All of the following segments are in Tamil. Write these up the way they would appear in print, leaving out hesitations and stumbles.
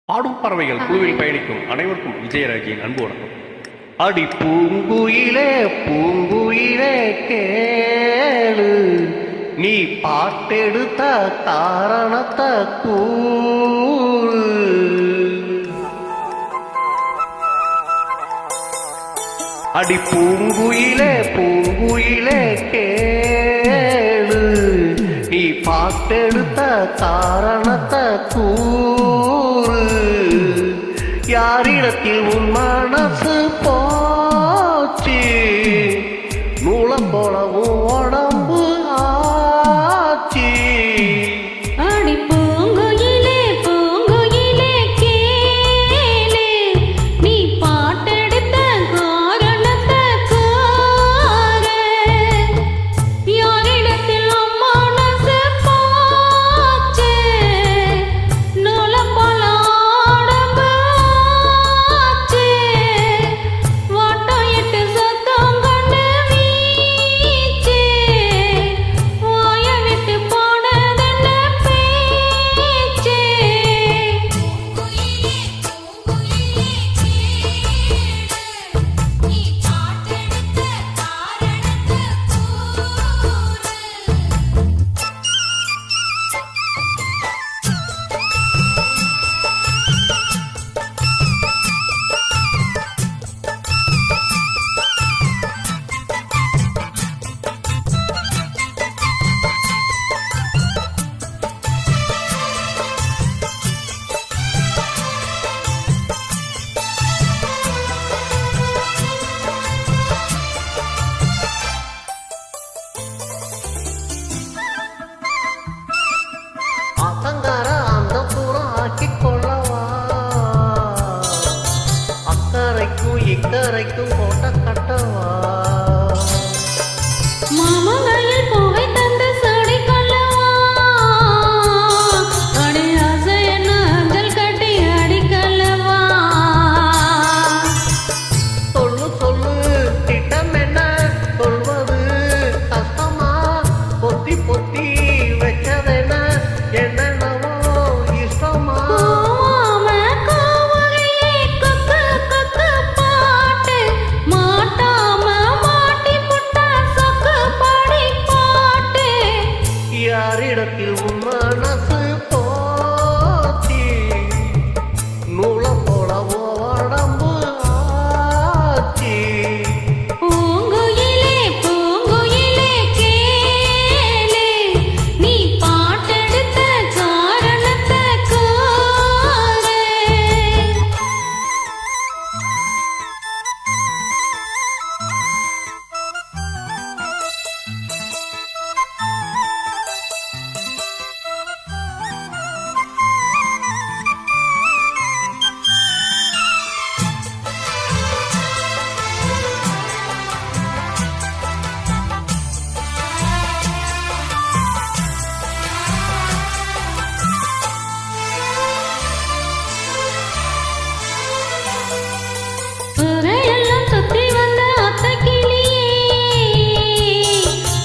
பாடும் பறவைகள் குழுவில் பயணிக்கும் அனைவருக்கும் விஜயராஜியின் அன்பு வணக்கம். அடி பூங்குயிலே பூங்குயிலே கேளு, நீ பாட்டெடுத்த காரணத்தை கூறு. அடி பூங்குயிலே பூங்குயிலே கேளு, நீ பாட்டெடுத்த காரணத்தை கூறு. யாரிடத்தில் உன் மனசு போச்சு, நூலம் போலவும் உடம்பு ஆச்சு. அடி பூங்குயிலே பூங்குயிலே கேளு, நீ பாட்டெடுத்த காரணத்தை கூறு. யாரிடத்தில் உன் மனசு போச்சு, நூலம் போல உடம்பு ஆச்சு. வாட்டம் எட்டு சத்தம் கொண்டு வீச்சு, வாய விட்டு போனதென்ன பேச்சு. பூங்குயிலே பூங்குயிலே கேளு, நீ பாட்டெடுத்த காரணத்தை கூறு. அகங்கார அந்த புறம் ஆக்கிக் கொள்ளவா, அக்கறைக்கும் இக்கரைக்கும் கோட்டை கட்டவா. மாமங்கையில் பூவை தந்து சூடிக் கொள்ளவா, அடி ஆசை என்ன அஞ்சல் கட்டி அடிக்கல்லவா. சொல்லு சொல்லு திட்டம் என்ன, சொல்வது கஷ்டமா, பொத்தி பொத்தி வச்சதென்ன, என்னென்னவோ இஷ்டமா. கோவாம கோவகையே கொக்கு கொக்கு பாட்டு, மாட்டாம மாட்டி புட்டா சொக்கு பாடி பாட்டு. யாரிடத்தில் உன் மனசு போச்சு, நூலம் போலவோ உடம்பு ஆச்சு. பூங்குயிலே பூங்குயிலே கேளு, நீ பாட்டெடுத்த காரணத்தை கூறு. ஊரையெல்லாம் சுத்தி வந்த அத்தை கிளியே,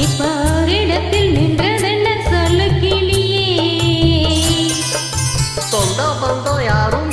இப்ப ஓரிடத்தில் நின்றதென்ன சொல்லு கிளியே. சொந்த பந்தம் யாரும்